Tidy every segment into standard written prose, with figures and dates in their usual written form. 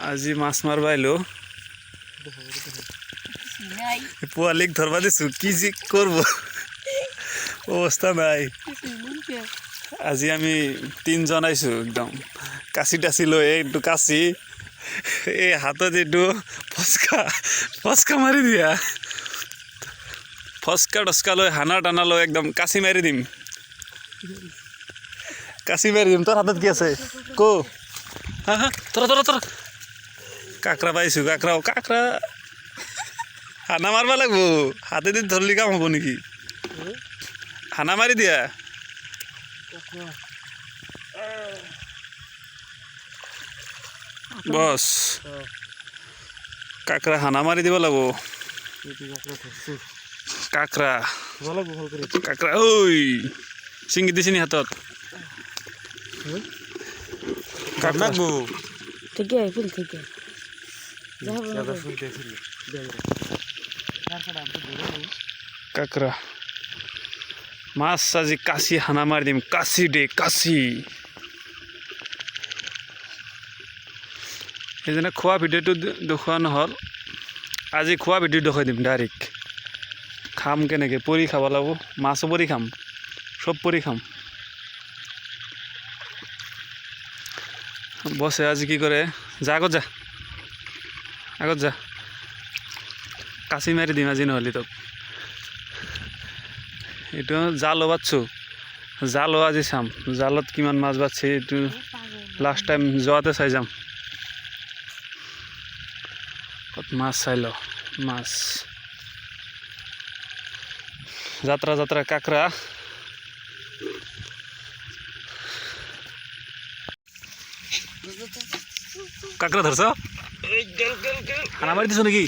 আজি মাছ মারবা আইলো পোয়ালিক ধরবা দিছু কি যে করবো অবস্থা নাই। আজি আমি 3 জন আইছো একদম কাশি টাছি লই একটু কাশি এই হাতত একটু ফসকা মারি দিয়া ফসকা টসকা লই হানা টানা লই একদম কাশি মারি দিম তোর হাতত কি আছে কো হ্যাঁ তোরা কাকড়া পাইছো কাকড়া হানা মারবা লাগবো হাতে দিয়ে ধরলি কাম হবো নাকি হানা মারি দিয়া বস কাকড়া হানা মারি দিব লাগবো কাকড়া ওই চিংগি দিছি নি হাতত কাকড়া মাছ আজি কাশি হানা মারি দিম কাশি সেইজনে খোৱা ভিডিঅ'টো দেখুওৱা নহ'ল আজি খোৱা ভিডিঅ' দেখুৱাই দিম ডাইৰেক্ট খাম কেনেকৈ পৰি খাব লাগিব মাছো পৰি খাম চব পৰি খাম। বছে আজি কি কৰে যা আগত যা কাশি মাৰি দিম আজি নহ'লে তোক এইটো জাল বাচ্ছো জালো আজি চাম জালত কিমান মাছ বাচ্ছে এইটো লাষ্ট টাইম যোৱাতে চাই যাম মাছ চাই ল মাছ যাত্ৰা কাকড়া ধরছ হানা মারি দিছ নাকি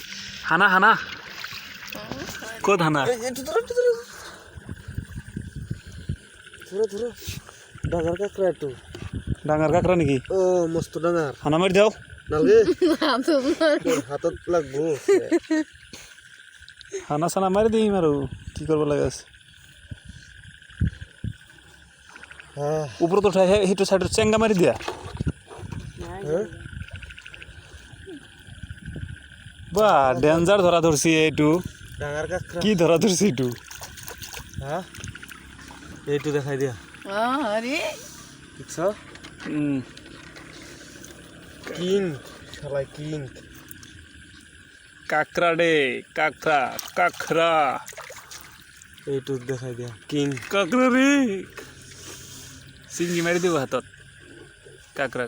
হানা কত হানা ডাঙৰ কাকড়া নাকি ও মস্ত ডাঙৰ হানা মারি দাও নালগে হাতত লাগবো হানা চানা মাৰি দিম আৰু কি কৰিব লাগে আছে ওপৰত উঠাই সেইটো চাইডত চেংগা মাৰি দিয়া বা ডেঞ্জাৰ ধৰা ধৰছি এইটো ডাঙৰ কাকড়া কি ধৰা ধৰছি এইটো এইটো দেখাই দিয়া আরে দেখছ কিং কাকড়া দে কাকড়া এইটো দেখাই দিয়া কিং কাকড়া রে চিংগি মাৰি দিব হাতত কাকড়া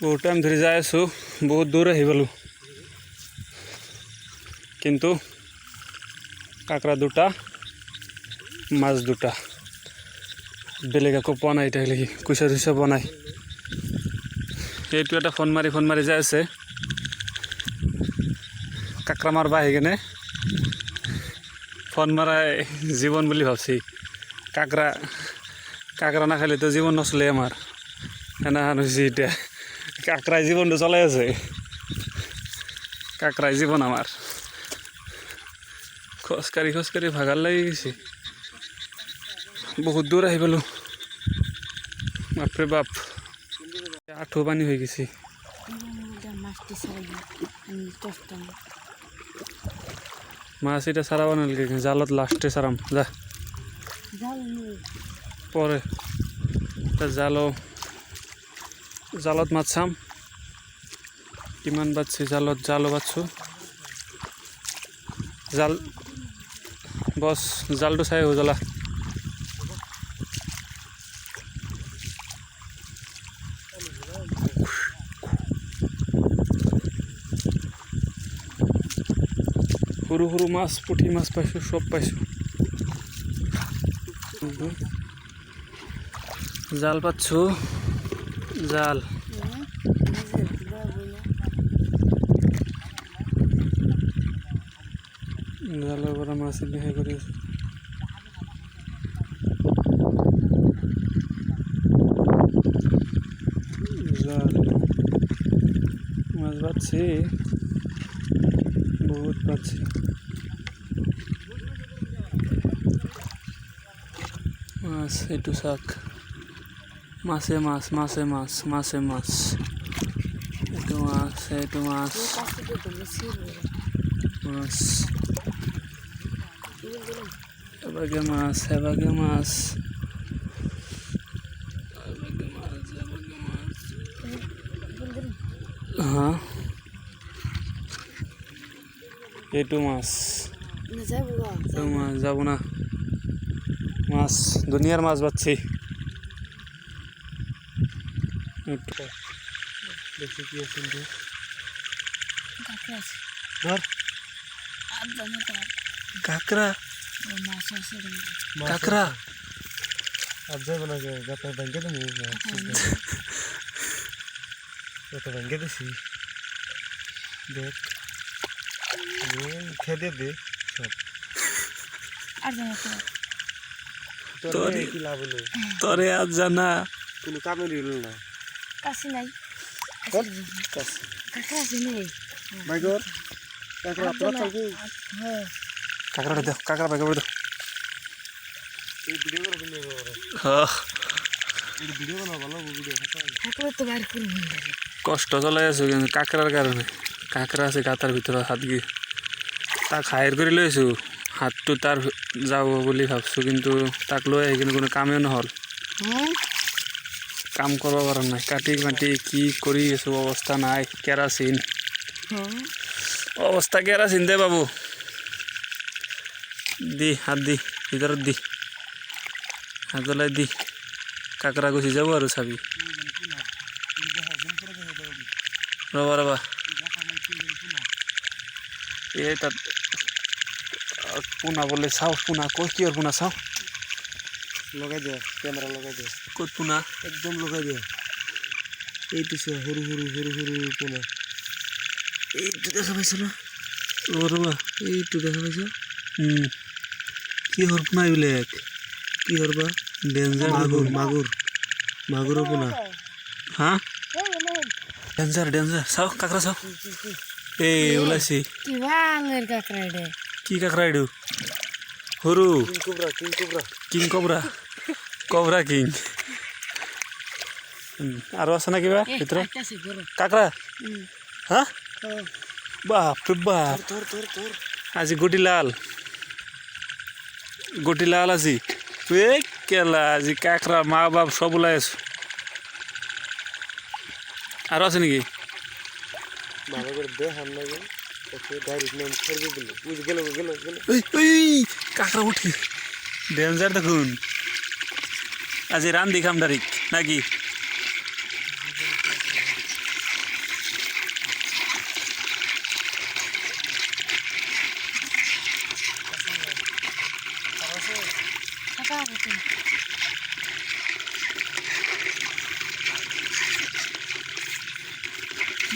বহুত টাইম ধৰি যাই আছো বহুত দূৰ আহি পালো কিন্তু কাকড়া দুটা মাছ দুটা বেলেগ একো পোৱা নাই এতিয়ালৈকে কুইচা চুইচা পোৱা নাই এইটো এটা ফোন মাৰি যাই আছে কাকড়া মাৰবা আহি কেনে ফোন মাৰাই জীৱন বুলি ভাবছি কাকড়া নাখালেতো জীৱন নচলে আমাৰ এনাহান হৈছে এতিয়া কাকড়াই জীৱনটো চলাই আছে কাকড়াই জীৱন আমাৰ খোজকাঢ়ি ভাগাৰ লাগি গৈছে বহুত দূৰ আহি পালোঁ বাপৰে বাপ আঁঠু পানী হৈ গৈছে মাছ এটা সারাব নালগে জালত লাস্টে সারাম যা পরে জালত মাছ চাম কিমান বাজছে জালো বাজছো জাল বস জালটো চাই হৈ জ্বলা সৰু মাছ পুঠি মাছ পাইছোঁ সব পাইছোঁ জাল পাতছোঁ জালৰ পৰা মাছ হেৰি কৰি আছোঁ জাল মাছ পাতছি বহুত পাচ্ছি মাছ এইটো শাক মাছে মাছ মাছে মাছ মাছে মাছ একটু মাছ মাছ এবাগে মাছ হ্যাঁ এইটো মাছ যাব না মাছ দুনিয়ার মাছ পাচ্ছি দেখি কি আছে ধর কাঁকড়া কাঁকড়া আর যাবো না গাতা ভেঙে দেবো গাতা ভেঙে দিছি দেখ খেতে দে সব তোর কি লাভ হলো তোরে আজ জানা কোনো কামে দিল না কাশি নাই কাশি নেই মাইগর কাকড়া আপনার চালকু কাঁকড়াটা দেখ কাঁকড়া পাই দাও এই ভিডিও করে দিলে হ্যাঁ এই ভিডিও বানা ভালো ভিডিও ঠাকুর তো বাইর করুন কষ্ট চলে আছো কিন্তু কাঁকড়ার কারণে কাঁকড়া আছে গাতার ভিতরে হাত গিয়ে তাক হায়ার করে লৈছো হাতটো তার যাব বুলি ভাবছো কিন্তু তাক লৈ আহি কিন্তু কোনো কামেই নহ'ল কাম কৰিব পৰা নাই কাটি মাটি কি কৰি আছো অৱস্থা নাই কেৰাচিন অৱস্থা কেৰাচিন দে বাবু দি হাত দি ভিতৰত দি হাত জ্বলাই দি কাঁকড়া গুচি যাব আৰু চাবি ৰবা এই তাত পোনা বলে চাও পোনা ক'ত কিহৰ পোনা চাও লগাই দে ক্যামেরা লগাই দে ক'ত পোনা একদম লগাই দে এইটো সৰু পোনা এইটো দেখা পাইছ না ৰবা এইটো দেখা পাইছ কিহৰ পোনা এইবিলাক কিহৰ বা ডেঞ্জাৰ মাগুৰৰ পোনা হা ডেঞ্জাৰ চাও কাঁকড়া চাও এই ওলাইছি কিবাঙের কাকড়া রে কি কাঁকড়া এইটো সৰু কিং কবৰা কিং আৰু আছে না কিবা ভিতৰত কাঁকড়া হা বাপৰে বাপ তোৰ আজি গুটি লাল আজি এই কেলা আজি কাঁকড়া মা বাপ সব ওলাই আছো আৰু আছে নেকি ভালো করে দে হাম লাগে ওকে ডাইরেক্ট নেম করবে বলে বুঝ গেল এই কাঁকড়া উঠি ডেঞ্জার দেখুন আজি রান দেখাম ডাইরেক্ট নাকি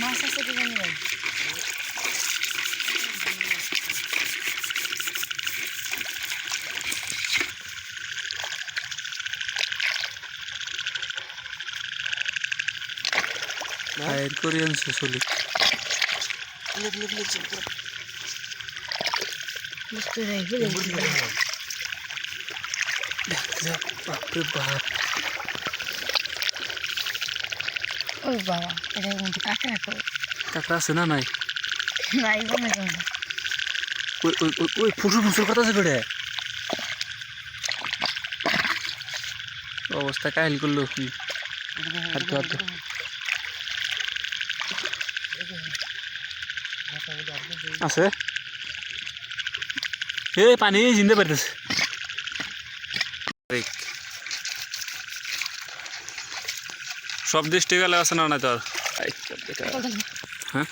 মাছ আছে দিবেন ভাই হায়ার কোরিয়ান চলি বুঝতে যাই বলে বাপরে বাপ ওই বাবা এটা কিন্তু কাকড়া কো কাঁকড়া আছে না নাই নাই বলে কোন ওই ফুসুর কথা আছে বেড়ে অবস্থা কাহিল করলো হাত আছে এই পানি জিন্দে পারতেছে সব দৃষ্টি গেলে আছে না তোর হ্যাঁ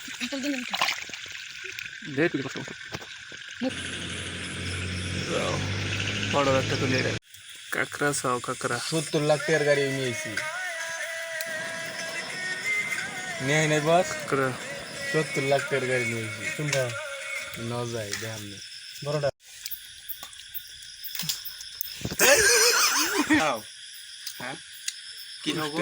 বড় একটা তুলে কাঁকড়া চাও কাঁকড়া 70 লাখ টাকার গাড়ি নিয়েছি নেই নাই বস কাঁকড়া 70 লাখ টাকার গাড়ি নিয়েছি শুনবা ন যাই দেখাম না বড়টা হ্যাঁ কি হবো